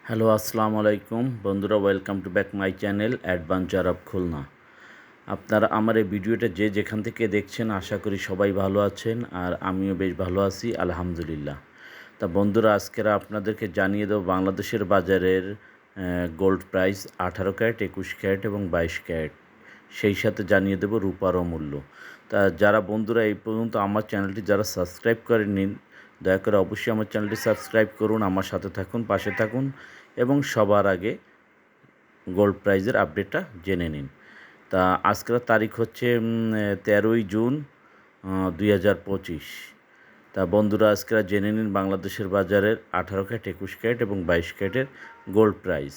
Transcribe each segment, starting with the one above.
Hello, আসসালামু আলাইকুম বন্ধুরা। Welcome to back my channel adventure of Khulna. আপনারা আমার এই ভিডিওটা যে যেখান থেকে দেখছেন আশা করি সবাই ভালো আছেন, আর আমিও বেশ ভালো আছি আলহামদুলিল্লাহ। তা বন্ধুরা, আজকের আপনাদেরকে জানিয়ে দেবো বাংলাদেশের বাজারের গোল্ড প্রাইস 18 ক্যারেট, 21 ক্যারেট এবং 22 ক্যারেট। সেই সাথে জানিয়ে দেবো রূপারও মূল্য। তা যারা বন্ধুরা এই পর্যন্ত আমার চ্যানেলটি যারা সাবস্ক্রাইব করেননি, দয়া করে অবশ্যই আমার চ্যানেলটি সাবস্ক্রাইব করুন, আমার সাথে থাকুন, পাশে থাকুন এবং সবার আগে গোল্ড প্রাইজের আপডেটটা জেনে নিন। তা আজকের তারিখ হচ্ছে 13ই জুন 2025। তা বন্ধুরা, আজকে জেনে নিন বাংলাদেশের বাজারের 18 ক্যারেট, 21 ক্যারেট এবং 22 ক্যারেটের গোল্ড প্রাইস।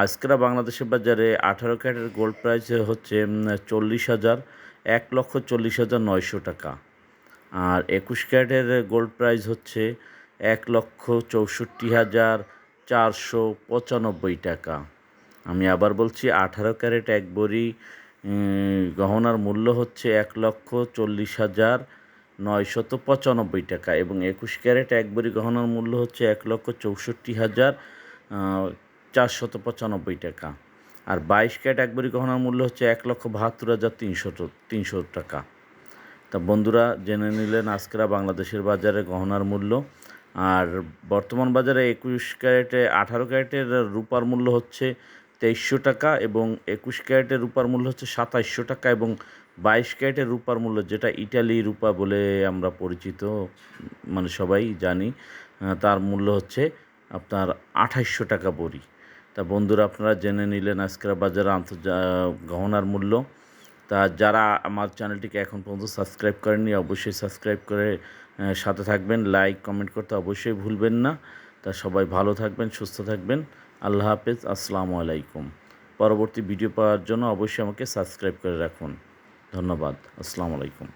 আজকের বাংলাদেশের বাজারে 18 ক্যারেটের গোল্ড প্রাইস হচ্ছে 1,40,900 টাকা। আর 21 ক্যারেটের গোল্ড প্রাইস হচ্ছে 1,64,495 টাকা। আমি আবার বলছি, 18 ক্যারেট এক ভরি গহনার মূল্য হচ্ছে 1,40,995 টাকা এবং 21 ক্যারেট এক ভরি গহনার মূল্য হচ্ছে 1,64,495 টাকা। আর 22 ক্যারেট এক ভরি গহনার মূল্য হচ্ছে 1,72,300 টাকা। তা বন্ধুরা, জেনে নিলেন আজকের বাংলাদেশের বাজারে গহনার মূল্য। আর বর্তমান বাজারে 21 ক্যারেটে 18 ক্যারেটের রূপার মূল্য হচ্ছে 2300 টাকা এবং 21 ক্যারেটের রূপার মূল্য হচ্ছে 2700 টাকা এবং 22 ক্যারেটের রূপার মূল্য, যেটা ইটালি রূপা বলে আমরা পরিচিত, মানে সবাই জানি, তার মূল্য হচ্ছে আপনার 2800 টাকা ভরি। তা বন্ধুরা, আপনারা জেনে নিলেন আজকের বাজারে গহনার মূল্য। তা যারা আমার চ্যানেলটিকে এখন পর্যন্ত সাবস্ক্রাইব করেননি অবশ্যই সাবস্ক্রাইব করে সাথে থাকবেন, লাইক কমেন্ট করতে অবশ্যই ভুলবেন না। তা সবাই ভালো থাকবেন, সুস্থ থাকবেন। আল্লাহ হাফেজ, আসসালামু আলাইকুম। পরবর্তী ভিডিও পাওয়ার জন্য অবশ্যই আমাকে সাবস্ক্রাইব করে রাখুন। ধন্যবাদ, আসসালামু আলাইকুম।